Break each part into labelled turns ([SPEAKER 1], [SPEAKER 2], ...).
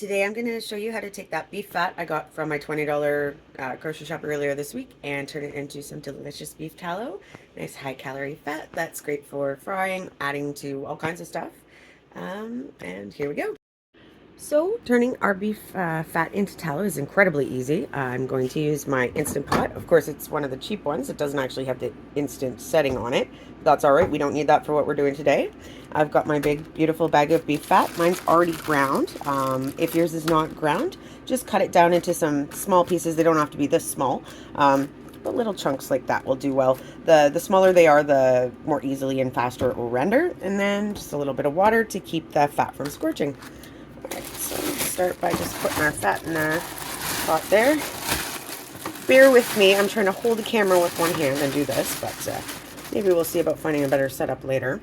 [SPEAKER 1] Today I'm going to show you how to take that beef fat I got from my $20 grocery shop earlier this week and turn it into some delicious beef tallow. Nice high calorie fat that's great for frying, adding to all kinds of stuff. And here we go. So turning our beef fat into tallow is incredibly easy. I'm going to use my Instant Pot. Of course, it's one of the cheap ones. It doesn't actually have the instant setting on it. That's all right. We don't need that for what we're doing today. I've got my big, beautiful bag of beef fat. Mine's already ground. If yours is not ground, just cut it down into some small pieces. They don't have to be this small. But little chunks like that will do well. The smaller they are, the more easily and faster it will render. And then just a little bit of water to keep the fat from scorching. Alright, so let's start by just putting our fat in the pot there. Bear with me, I'm trying to hold the camera with one hand and do this, but maybe we'll see about finding a better setup later.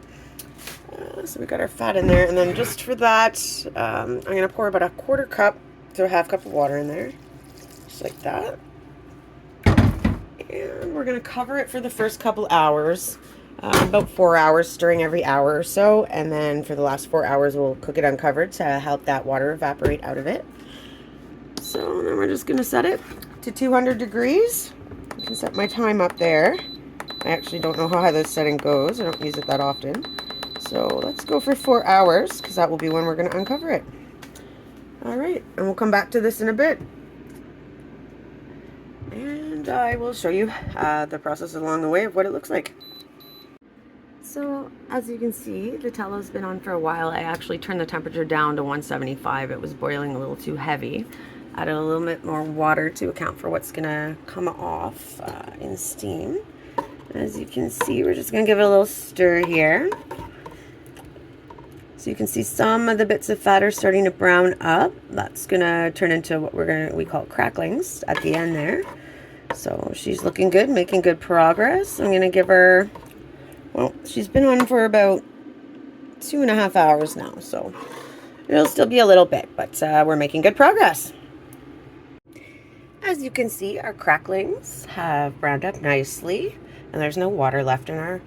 [SPEAKER 1] So we got our fat in there, and then just for that, I'm going to pour about a quarter cup to a half cup of water in there, just like that. And we're going to cover it for the first couple hours. About 4 hours, stirring every hour or so, and then for the last 4 hours we'll cook it uncovered to help that water evaporate out of it. So then we're just going to set it to 200 degrees. I can set my time up there. I actually don't know how high this setting goes. I don't use it that often. So let's go for 4 hours, because that will be when we're going to uncover it. Alright, and we'll come back to this in a bit. And I will show you the process along the way of what it looks like. So as you can see, the tallow's been on for a while. I actually turned the temperature down to 175. It was boiling a little too heavy. Added a little bit more water to account for what's gonna come off in steam. As you can see, we're just gonna give it a little stir here. So you can see some of the bits of fat are starting to brown up. That's gonna turn into what we call cracklings at the end there. So she's looking good, making good progress. I'm gonna give her, well, she's been on for about 2.5 hours now, so it'll still be a little bit, but we're making good progress. As you can see, our cracklings have browned up nicely, and there's no water left in our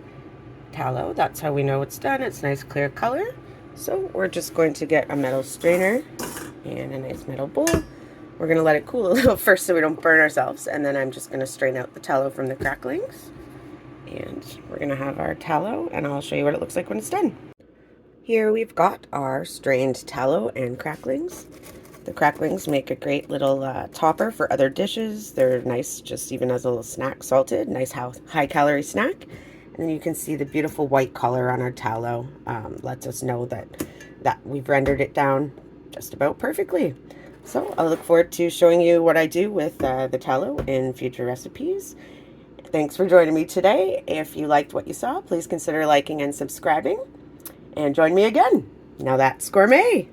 [SPEAKER 1] tallow. That's how we know it's done. It's nice clear color. So we're just going to get a metal strainer and a nice metal bowl. We're going to let it cool a little first so we don't burn ourselves, and then I'm just going to strain out the tallow from the cracklings. And we're going to have our tallow, and I'll show you what it looks like when it's done. Here we've got our strained tallow and cracklings. The cracklings make a great little topper for other dishes. They're nice just even as a little snack, salted, nice high calorie snack. And then you can see the beautiful white color on our tallow. Lets us know that we've rendered it down just about perfectly. So I look forward to showing you what I do with the tallow in future recipes. Thanks for joining me today. If you liked what you saw, please consider liking and subscribing. And join me again. Now that's gourmet.